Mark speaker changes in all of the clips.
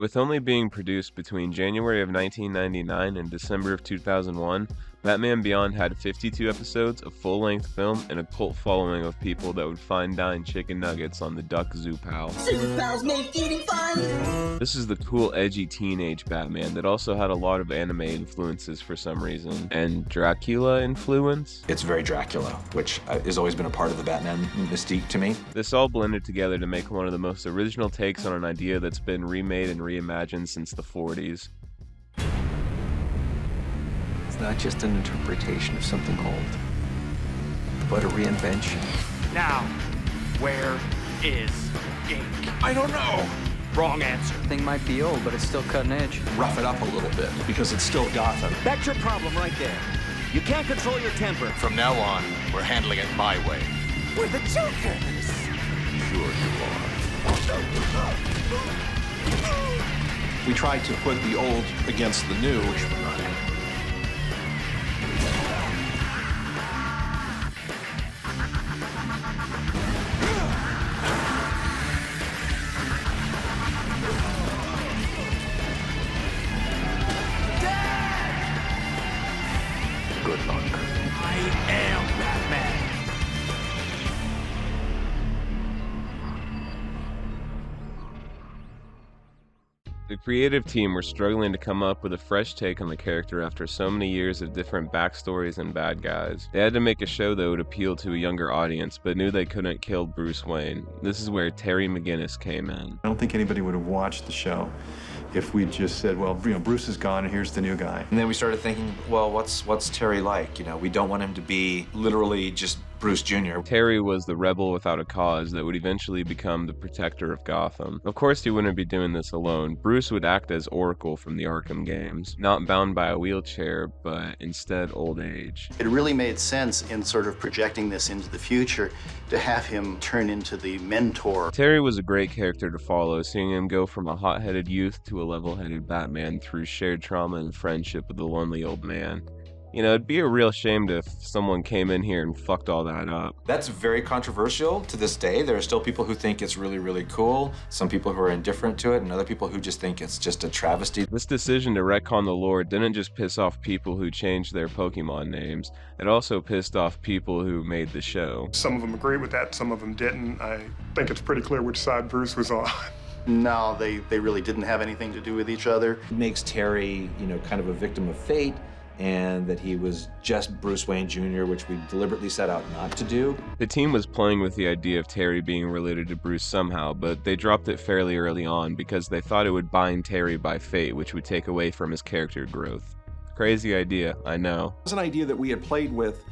Speaker 1: With only being produced between January of 1999 and December of 2001, Batman Beyond had 52 episodes, a full-length film, and a cult following of people that would fine dine chicken nuggets on the Duck Zoo Pal.
Speaker 2: Zoo Pals make eating fun!
Speaker 1: This is the cool, edgy teenage Batman that also had a lot of anime influences for some reason. And Dracula influence?
Speaker 3: It's very Dracula, which has always been a part of the Batman mystique to me.
Speaker 1: This all blended together to make one of the most original takes on an idea that's been remade and reimagined since the 40s.
Speaker 4: It's not just an interpretation of something old, but a reinvention.
Speaker 5: Now, where is ink?
Speaker 6: I don't know.
Speaker 5: Wrong answer.
Speaker 4: Thing might be old, but it's still cutting edge.
Speaker 6: Rough it up a little bit, because it's still Gotham.
Speaker 5: That's your problem right there. You can't control your temper.
Speaker 6: From now on, we're handling it my way.
Speaker 5: We're the Jokers.
Speaker 6: Sure you are. We tried to put the old against the new.
Speaker 4: Good luck.
Speaker 5: I am Batman.
Speaker 1: The creative team were struggling to come up with a fresh take on the character after so many years of different backstories and bad guys. They had to make a show that would appeal to a younger audience, but knew they couldn't kill Bruce Wayne. This is where Terry McGinnis came in.
Speaker 7: I don't think anybody would have watched the show if we'd just said, well, Bruce is gone and here's the new guy.
Speaker 3: And then we started thinking, well, what's Terry like? We don't want him to be literally just Bruce Jr.
Speaker 1: Terry was the rebel without a cause that would eventually become the protector of Gotham. Of course, he wouldn't be doing this alone. Bruce would act as Oracle from the Arkham games, not bound by a wheelchair, but instead old age.
Speaker 8: It really made sense in sort of projecting this into the future to have him turn into the mentor.
Speaker 1: Terry was a great character to follow, seeing him go from a hot-headed youth to a level-headed Batman through shared trauma and friendship with the lonely old man. It'd be a real shame if someone came in here and fucked all that up.
Speaker 3: That's very controversial to this day. There are still people who think it's really, really cool, some people who are indifferent to it, and other people who just think it's just a travesty.
Speaker 1: This decision to retcon the lore didn't just piss off people who changed their Pokemon names, it also pissed off people who made the show.
Speaker 9: Some of them agree with that, some of them didn't. I think it's pretty clear which side Bruce was on.
Speaker 8: No, they really didn't have anything to do with each other.
Speaker 3: It makes Terry, kind of a victim of fate, and that he was just Bruce Wayne Jr., which we deliberately set out not to do.
Speaker 1: The team was playing with the idea of Terry being related to Bruce somehow, but they dropped it fairly early on because they thought it would bind Terry by fate, which would take away from his character growth. Crazy idea, I know.
Speaker 10: It was an idea that we had played with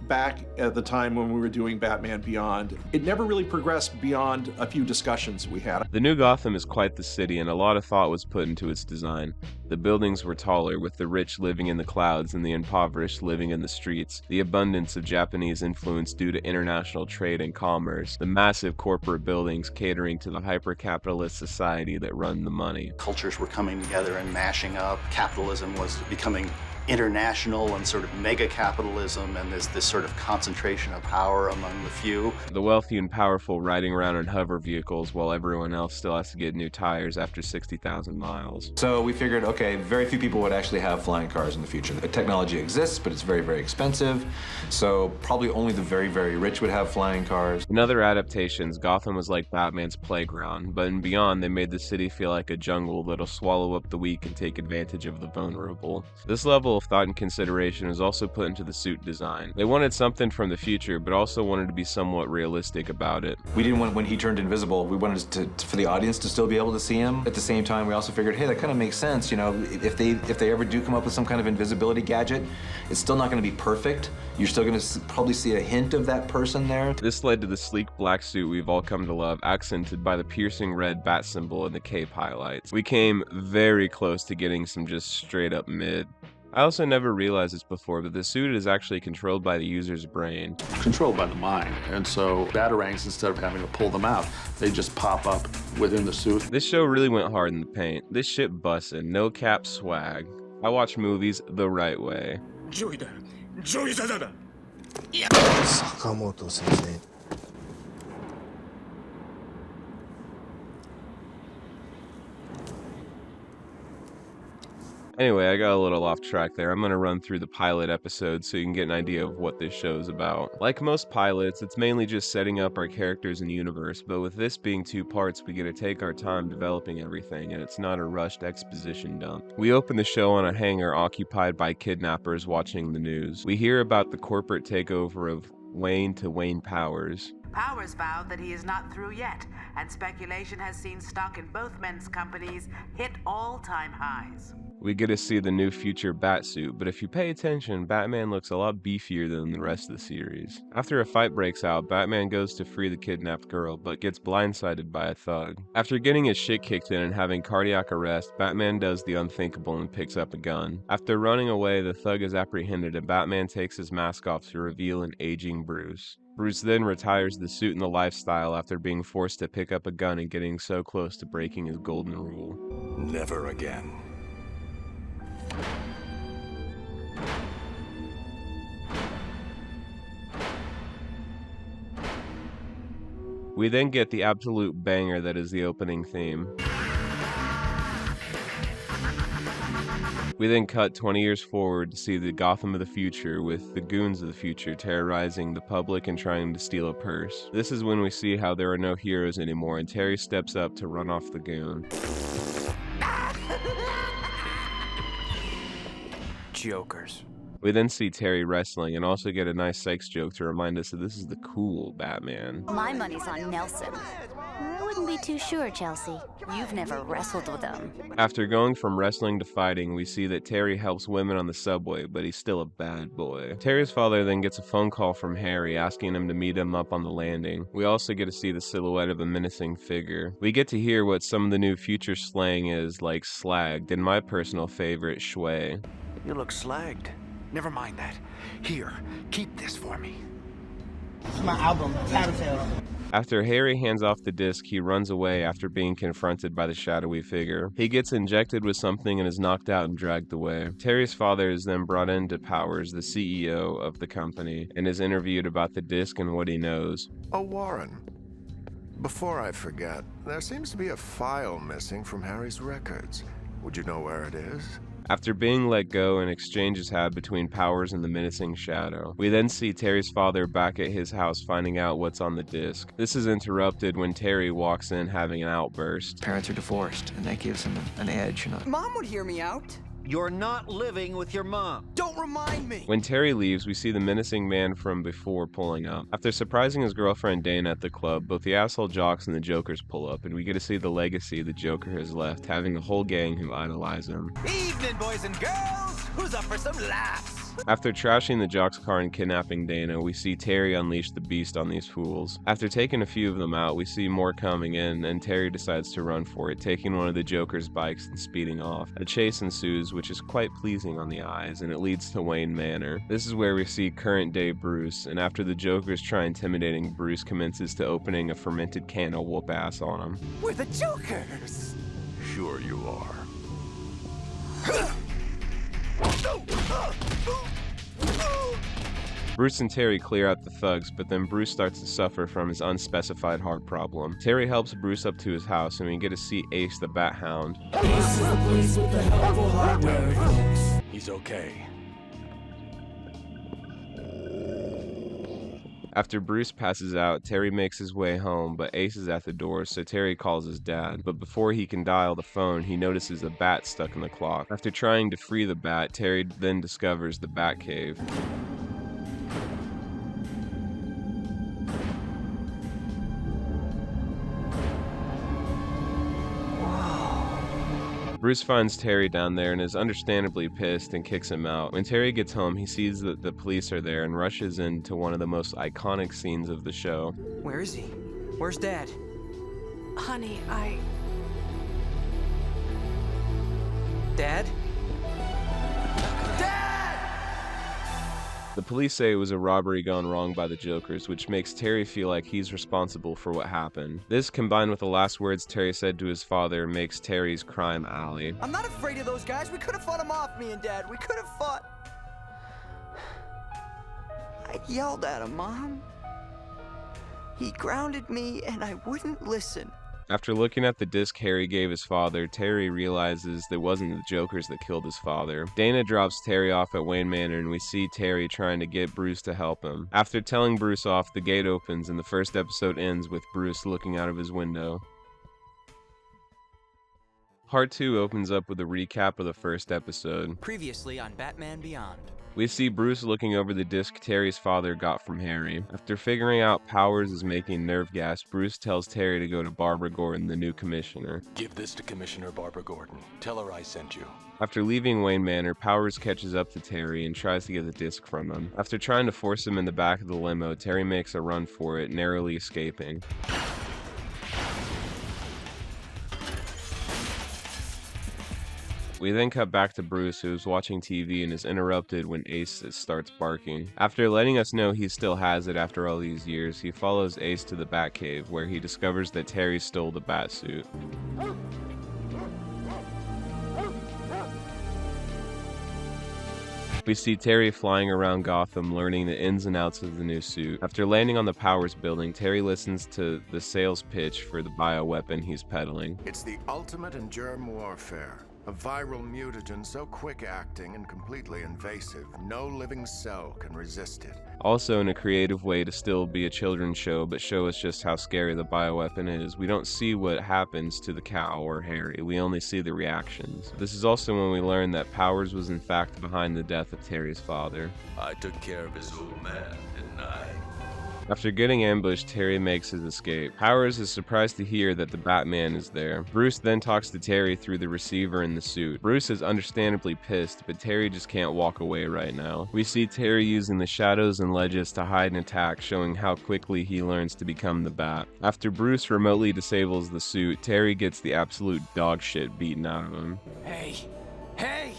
Speaker 10: back at the time when we were doing Batman Beyond. It never really progressed beyond a few discussions we had.
Speaker 1: The new Gotham is quite the city, and a lot of thought was put into its design. The buildings were taller, with the rich living in the clouds and the impoverished living in the streets. The abundance of Japanese influence due to international trade and commerce. The massive corporate buildings catering to the hyper-capitalist society that run the money.
Speaker 8: Cultures were coming together and mashing up. Capitalism was becoming international and sort of mega capitalism, and there's this sort of concentration of power among the few.
Speaker 1: The wealthy and powerful riding around in hover vehicles while everyone else still has to get new tires after 60,000 miles.
Speaker 3: So we figured, okay, very few people would actually have flying cars in the future. The technology exists, but it's very, very expensive. So probably only the very, very rich would have flying cars.
Speaker 1: In other adaptations, Gotham was like Batman's playground, but in Beyond, they made the city feel like a jungle that'll swallow up the weak and take advantage of the vulnerable. This level of thought and consideration was also put into the suit design. They wanted something from the future, but also wanted to be somewhat realistic about it.
Speaker 3: We didn't want, when he turned invisible, we wanted for the audience to still be able to see him. At the same time, we also figured, hey, that kind of makes sense. If they ever do come up with some kind of invisibility gadget, it's still not going to be perfect. You're still going to probably see a hint of that person there.
Speaker 1: This led to the sleek black suit we've all come to love, accented by the piercing red bat symbol and the cape highlights. We came very close to getting some just straight up mid. I also never realized this before, but the suit is actually controlled by the user's brain.
Speaker 11: Controlled by the mind, and so batarangs, instead of having to pull them out, they just pop up within the suit.
Speaker 1: This show really went hard in the paint. This shit bussin', no cap swag. I watch movies the right way.
Speaker 12: Sakamoto sensei.
Speaker 1: Anyway, I got a little off track there. I'm going to run through the pilot episode so you can get an idea of what this show's about. Like most pilots, it's mainly just setting up our characters and universe, but with this being 2 parts, we get to take our time developing everything, and it's not a rushed exposition dump. We open the show on a hangar occupied by kidnappers watching the news. We hear about the corporate takeover of Wayne to Wayne Powers.
Speaker 12: Powers vowed that he is not through yet, and speculation has seen stock in both men's companies hit all-time highs.
Speaker 1: We get to see the new future Batsuit, but if you pay attention, Batman looks a lot beefier than the rest of the series. After a fight breaks out, Batman goes to free the kidnapped girl, but gets blindsided by a thug. After getting his shit kicked in and having cardiac arrest, Batman does the unthinkable and picks up a gun. After running away, the thug is apprehended and Batman takes his mask off to reveal an aging Bruce. Bruce then retires the suit and the lifestyle after being forced to pick up a gun and getting so close to breaking his golden rule.
Speaker 6: Never again.
Speaker 1: We then get the absolute banger that is the opening theme. We then cut 20 years forward to see the Gotham of the future with the goons of the future terrorizing the public and trying to steal a purse. This is when we see how there are no heroes anymore and Terry steps up to run off the goon.
Speaker 4: Jokers.
Speaker 1: We then see Terry wrestling and also get a nice sex joke to remind us that this is the cool Batman.
Speaker 13: My money's on Nelson. I wouldn't be too sure, Chelsea. You've never wrestled with him.
Speaker 1: After going from wrestling to fighting, we see that Terry helps women on the subway, but he's still a bad boy. Terry's father then gets a phone call from Harry asking him to meet him up on the landing. We also get to see the silhouette of a menacing figure. We get to hear what some of the new future slang is, like slagged, and my personal favorite, shui.
Speaker 4: You look slagged. Never mind that. Here, keep this for me.
Speaker 2: It's my album, Tattletale.
Speaker 1: After Harry hands off the disc, he runs away after being confronted by the shadowy figure. He gets injected with something and is knocked out and dragged away. Terry's father is then brought into Powers, the CEO of the company, and is interviewed about the disc and what he knows.
Speaker 14: Oh, Warren. Before I forget, there seems to be a file missing from Harry's records. Would you know where it is?
Speaker 1: After being let go, an exchange is had between Powers and the menacing Shadow. We then see Terry's father back at his house finding out what's on the disc. This is interrupted when Terry walks in having an outburst.
Speaker 4: Parents are divorced, and that gives him an edge, you know.
Speaker 15: Mom would hear me out.
Speaker 5: You're not living with your mom.
Speaker 15: Don't remind me.
Speaker 1: When Terry leaves, we see the menacing man from before pulling up. After surprising his girlfriend Dana at the club, both the asshole jocks and the Jokers pull up, and we get to see the legacy the Joker has left, having a whole gang who idolize him.
Speaker 15: Evening, boys and girls. Who's up for some laughs?
Speaker 1: After trashing the jock's car and kidnapping Dana, we see Terry unleash the beast on these fools. After taking a few of them out, we see more coming in, and Terry decides to run for it, taking one of the Joker's bikes and speeding off. A chase ensues, which is quite pleasing on the eyes, and it leads to Wayne Manor. This is where we see current-day Bruce, and after the Jokers try intimidating Bruce, commences to opening a fermented can of whoop ass on him.
Speaker 15: We're the Jokers.
Speaker 6: Sure you are.
Speaker 1: Bruce and Terry clear out the thugs, but then Bruce starts to suffer from his unspecified heart problem. Terry helps Bruce up to his house, and we get to see Ace the Bat Hound.
Speaker 6: He's okay.
Speaker 1: After Bruce passes out, Terry makes his way home, but Ace is at the door, so Terry calls his dad. But before he can dial the phone, he notices a bat stuck in the clock. After trying to free the bat, Terry then discovers the Bat Cave. Bruce finds Terry down there and is understandably pissed and kicks him out. When Terry gets home, he sees that the police are there and rushes into one of the most iconic scenes of the show.
Speaker 15: Where is he? Where's Dad?
Speaker 12: Honey,
Speaker 15: Dad?
Speaker 1: The police say it was a robbery gone wrong by the Jokers, which makes Terry feel like he's responsible for what happened. This, combined with the last words Terry said to his father, makes Terry's crime alley.
Speaker 15: I'm not afraid of those guys. We could have fought them off, me and Dad. We could have fought. I yelled at him, Mom. He grounded me and I wouldn't listen.
Speaker 1: After looking at the disc Harry gave his father, Terry realizes that it wasn't the Jokers that killed his father. Dana drops Terry off at Wayne Manor, and we see Terry trying to get Bruce to help him. After telling Bruce off, the gate opens and the first episode ends with Bruce looking out of his window. Part 2 opens up with a recap of the first episode.
Speaker 15: Previously on Batman Beyond.
Speaker 1: We see Bruce looking over the disc Terry's father got from Harry. After figuring out Powers is making nerve gas, Bruce tells Terry to go to Barbara Gordon, the new commissioner.
Speaker 6: Give this to Commissioner Barbara Gordon. Tell her I sent you.
Speaker 1: After leaving Wayne Manor, Powers catches up to Terry and tries to get the disc from him. After trying to force him in the back of the limo, Terry makes a run for it, narrowly escaping. We then cut back to Bruce, who is watching TV and is interrupted when Ace starts barking. After letting us know he still has it after all these years, he follows Ace to the Batcave, where he discovers that Terry stole the Batsuit. We see Terry flying around Gotham, learning the ins and outs of the new suit. After landing on the Powers building, Terry listens to the sales pitch for the bioweapon he's peddling.
Speaker 14: It's the ultimate in germ warfare. A viral mutagen so quick-acting and completely invasive, no living cell can resist it.
Speaker 1: Also, in a creative way to still be a children's show, but show us just how scary the bioweapon is. We don't see what happens to the cow or Harry, we only see the reactions. This is also when we learn that Powers was in fact behind the death of Terry's father.
Speaker 6: I took care of his old man, didn't I?
Speaker 1: After getting ambushed, Terry makes his escape. Powers is surprised to hear that the Batman is there. Bruce then talks to Terry through the receiver in the suit. Bruce is understandably pissed, but Terry just can't walk away right now. We see Terry using the shadows and ledges to hide an attack, showing how quickly he learns to become the Bat. After Bruce remotely disables the suit, Terry gets the absolute dog shit beaten out of him.
Speaker 15: Hey! Hey!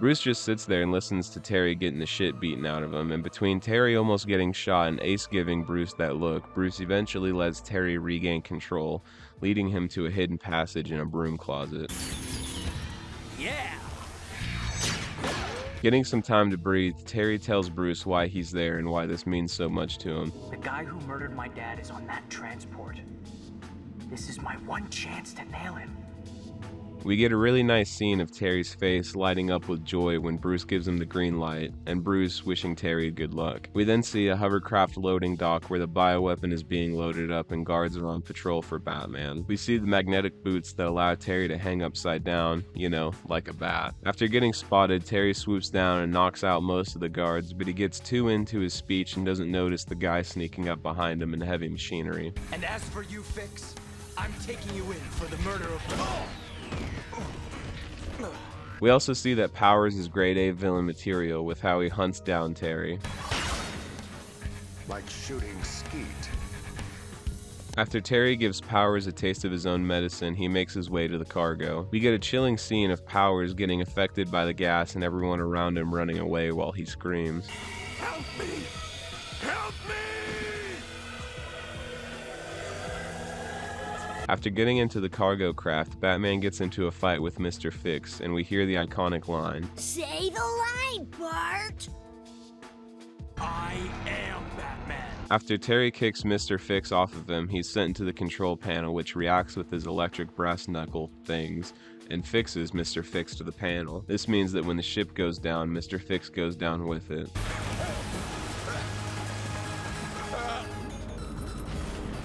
Speaker 1: Bruce just sits there and listens to Terry getting the shit beaten out of him, and between Terry almost getting shot and Ace giving Bruce that look, Bruce eventually lets Terry regain control, leading him to a hidden passage in a broom closet.
Speaker 15: Yeah!
Speaker 1: Getting some time to breathe, Terry tells Bruce why he's there and why this means so much to him.
Speaker 16: The guy who murdered my dad is on that transport. This is my one chance to nail him.
Speaker 1: We get a really nice scene of Terry's face lighting up with joy when Bruce gives him the green light, and Bruce wishing Terry good luck. We then see a hovercraft loading dock where the bioweapon is being loaded up and guards are on patrol for Batman. We see the magnetic boots that allow Terry to hang upside down, you know, like a bat. After getting spotted, Terry swoops down and knocks out most of the guards, but he gets too into his speech and doesn't notice the guy sneaking up behind him in heavy machinery.
Speaker 15: And as for you, Fix, I'm taking you in for the murder of them all.
Speaker 1: We also see that Powers is grade A villain material with how he hunts down Terry.
Speaker 14: Like shooting skeet.
Speaker 1: After Terry gives Powers a taste of his own medicine, he makes his way to the cargo. We get a chilling scene of Powers getting affected by the gas and everyone around him running away while he screams.
Speaker 6: Help me! Help me!
Speaker 1: After getting into the cargo craft, Batman gets into a fight with Mr. Fix, and we hear the iconic line,
Speaker 17: "Say the line, Bart!"
Speaker 15: I am Batman.
Speaker 1: After Terry kicks Mr. Fix off of him, he's sent into the control panel, which reacts with his electric brass knuckle things and fixes Mr. Fix to the panel. This means that when the ship goes down, Mr. Fix goes down with it.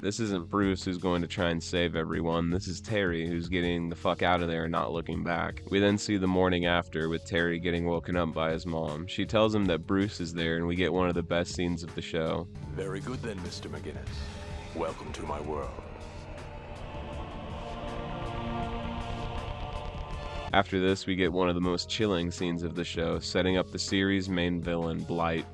Speaker 1: This isn't Bruce who's going to try and save everyone, this is Terry who's getting the fuck out of there and not looking back. We then see the morning after with Terry getting woken up by his mom. She tells him that Bruce is there and we get one of the best scenes of the show.
Speaker 6: Very good then, Mr. McGinnis. Welcome to my world.
Speaker 1: After this, we get one of the most chilling scenes of the show, setting up the series' main villain, Blight.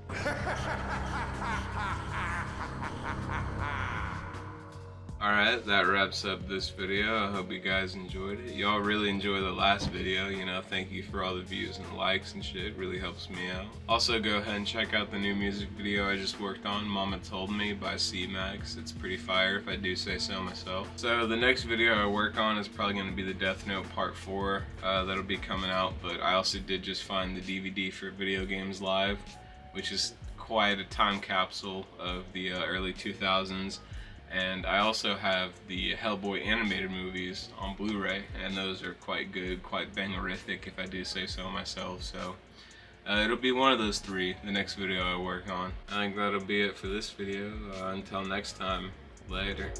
Speaker 1: Alright, that wraps up this video. I hope you guys enjoyed it. Y'all really enjoyed the last video, you know, thank you for all the views and likes and shit, it really helps me out. Also, go ahead and check out the new music video I just worked on, Mama Told Me by C-Max. It's pretty fire if I do say so myself. So the next video I work on is probably going to be the Death Note Part 4. That'll be coming out, but I also did just find the DVD for Video Games Live, which is quite a time capsule of the early 2000s. And I also have the Hellboy animated movies on Blu-ray, and those are quite good, quite bangerific if I do say so myself. So it'll be one of those three, the next video I work on. I think that'll be it for this video. Until next time, later.